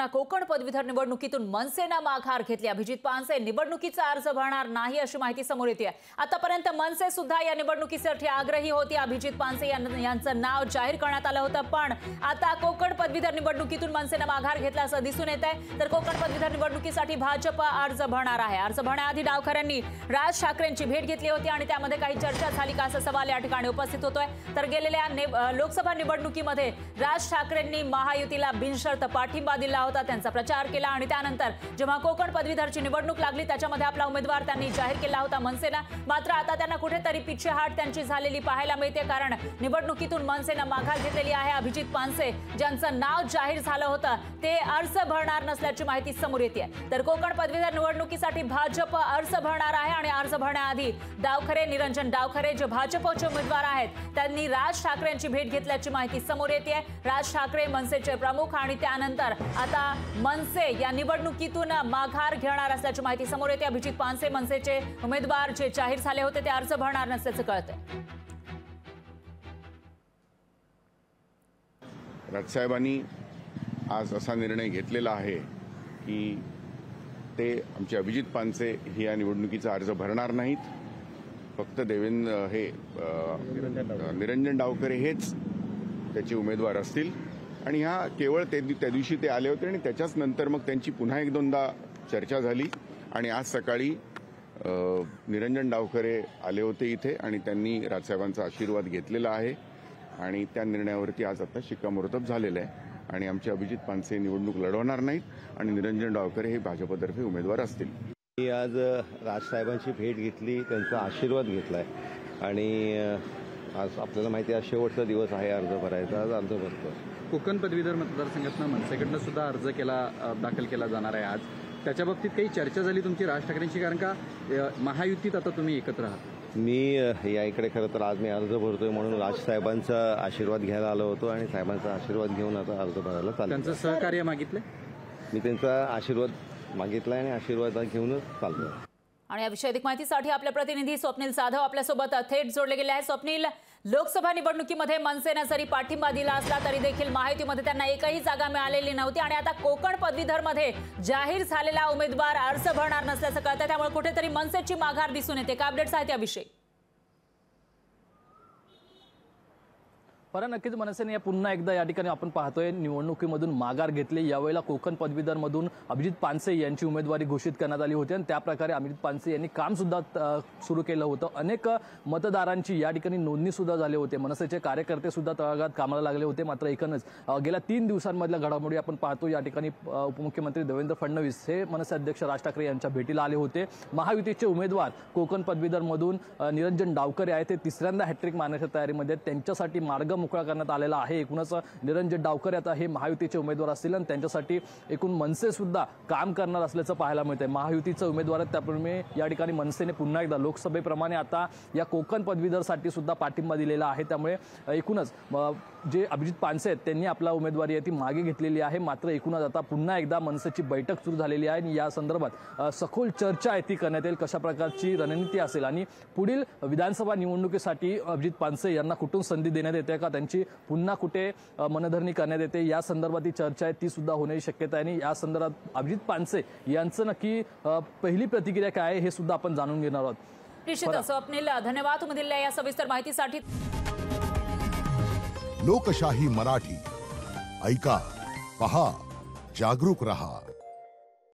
कोकण पदवीधर निवडणुकीतून मनसेनं माघार घेतली। अभिजित पानसे निवडणुकीचा अर्ज भरणार नाही अशी माहिती समोर येते आहे। आतापर्यंत मनसे सुद्धा या निवडणुकीसाठी आग्रही होती। अभिजित पानसे यांचं नाव जाहीर करण्यात आलं होतं, पण आता कोकण पदवीधर निवडणुकीतून मनसेनं माघार घेतल्याचं दिसून येत आहे। तर कोकण पदवीधर निवडणुकीसाठी भाजप अर्ज भरणार आहे। अर्ज भरण्याआधी डावखऱ्यांनी राज ठाकरेंची भेट घेतली होती आणि त्यामध्ये काही चर्चा झाली का असा सवाल या ठिकाणी उपस्थित होतोय। तर गेलेल्या लोकसभा निवडणुकीमध्ये राज ठाकरेंनी महायुतीला बिनशर्त पाठिंबा दिला होता, त्यांचा प्रचार केला आणि त्यानंतर जेव्हा कोकण पदवीधरची निवडणूक लागली त्याच्यामध्ये आपला उमेदवार त्यांनी जाहीर केला होता मनसेनं। मात्र आता त्यांना कुठेतरी पिछेहाट त्यांची झालेली पाहायला मिळते, कारण निवडणुकीतून मनसेनं माघार घेतलेली आहे। अभिजित पानसे ज्यांचं नाव जाहीर झालं होतं ते अर्ज भरणार नसल्याची माहिती समोर येते। तर कोकण पदवीधर निवडणुकीसाठी भाजप अर्ज भरणार आहे आणि अर्ज भरण्याआधी डावखरे निरंजन डावखरे जे भाजपचे उमेदवार आहेत त्यांनी राज ठाकरेंची भेट घेतल्याची माहिती समोर येते। राज ठाकरे मनसेचे प्रमुख आणि त्यानंतर आता मनसे या निवडणुकीतून माघार घेणार असल्याची माहिती समोर येते। अभिजित पानसे मनसेचे उमेदवार जे जाहीर झाले होते ते अर्ज भरणार नसल्याचं कळतंय। राजसाहेबांनी आज असा निर्णय घेतलेला आहे की ते आमचे अभिजित पानसे हे या निवडणुकीचा अर्ज भरणार नाहीत, फक्त निरंजन डावखरे हेच त्याचे उमेदवार असतील। आणि हा केवळ त्या दिवशी ते आले होते आणि त्याच्याच नंतर मग त्यांची पुन्हा एक दोनदा चर्चा झाली आणि आज सकाळी निरंजन डावखरे आले होते इथे आणि त्यांनी राजसाहेबांचा आशीर्वाद घेतलेला आहे आणि त्या निर्णयावरती आज आता शिक्कामोर्तब झालेलं आहे आणि आमचे अभिजित पानसे निवडणूक लढवणार नाहीत आणि निरंजन डावखरे हे भाजपतर्फे उमेदवार असतील। मी आज राजसाहेबांची भेट घेतली, त्यांचा आशीर्वाद घेतलाय आणि आज आपल्याला माहिती आहे शेवटचा दिवस आहे अर्ज भरायचा, आज अर्ज भरतो। कोकण पदवीधर मतदारसंघातनं मनसेकडनं सुद्धा अर्ज दाखल केला जाणार आहे आज। त्याच्या बाबतीत काही चर्चा झाली तुमची राज ठाकरेंची, कारण का महायुतीत आता तुम्ही एकत्र आहात? मी या इकडे खरं तर आज मी अर्ज भरतोय म्हणून राजसाहेबांचा आशीर्वाद घ्यायला आलो होतो आणि साहेबांचा आशीर्वाद घेऊन आता अर्ज भरायला चाललो। त्यांचं सहकार्य मागितलं, मी त्यांचा आशीर्वाद मागितलाय आणि आशीर्वाद घेऊनच चाललो। आणि याविषयी अधिक माहितीसाठी आपले प्रतिनिधी स्वप्नील जाधव आपल्यासोबत थेट जोडले गेले आहेत। स्वप्नील, लोकसभा निवडणुकीमध्ये मनसेने जरी पाठिंबा दिला असला तरी देखील महायुतीमध्ये त्यांना एकही जागा मिळालेली नव्हती आणि आता कोकण पदवीधरमध्ये जाहीर झालेला उमेदवार अर्ज भरणार नसल्याचं कळतं, त्यामुळे कुठेतरी मनसेची माघार दिसून येते। काय अपडेट्स आहेत याविषयी? पण नक्कीच मनसेने पुन्हा एकदा या ठिकाणी आपण पाहतोय निवडणुकीमधून माघार घेतली। यावेळेला कोकण पदवीधरमधून अभिजित पानसे यांची उमेदवारी घोषित करण्यात आली होती आणि त्या प्रकारे अभिजित पानसे यांनी काम सुद्धा सुरू केलं होतं। अनेक मतदारांची या ठिकाणी नोंदणी सुद्धा झाली होती, मनसेचे कार्यकर्ते सुद्धा तळागाळात कामाला लागले होते। मात्र एकूणच गेल्या 3 दिवसांमधल्या घडामोडी आपण पाहतो। या ठिकाणी उपमुख्यमंत्री देवेंद्र फडणवीस हे मनसे अध्यक्ष राज ठाकरे यांच्या भेटीला आले होते। महायुतीचे उमेदवार कोकण पदवीधरमधून निरंजन डावखरे आहेत, ते तिसऱ्यांदा हॅट्रिक मारण्याच्या तयारीमध्ये, त्यांच्यासाठी मार्ग मोकळा करण्यात आलेला आहे। एकूणच निरंजन डावखरे आता हे महायुतीचे उमेदवार असतील आणि त्यांच्यासाठी एकूण मनसे सुद्धा काम करणार असल्याचं पाहायला मिळतंय। महायुतीचे उमेदवार आहेत, त्यामुळे या ठिकाणी मनसेने पुन्हा एकदा लोकसभेप्रमाणे आता या कोकण पदवीधरसाठी सुद्धा पाठिंबा दिलेला आहे। त्यामुळे एकूणच जे अभिजित पानसे आहेत त्यांनी आपला उमेदवारी आहे ती मागे घेतलेली आहे। मात्र एकूणच आता पुन्हा एकदा मनसेची बैठक सुरू झालेली आहे आणि या संदर्भात सखोल चर्चा आहे ती करण्यात येईल, कशा प्रकारची रणनीती असेल आणि पुढील विधानसभा निवडणुकीसाठी अभिजित पानसे यांना कुठून संधी देण्यात येते का, त्यांची पुन्हा कुठे मनधरणी करण्यात येते, या संदर्भातली चर्चा आहे ती सुद्धा होण्याची शक्यता आहे। आणि या संदर्भात अभिजित पानसे यांचं नक्की पहिली प्रतिक्रिया काय आहे हे सुद्धा आपण जाणून घेणार आहोत। निश्चितच स्वप्नील, धन्यवाद तुम्ही दिलेल्या या सविस्तर माहितीसाठी। लोकशाही मराठी ऐका, पहा, जागरूक रहा।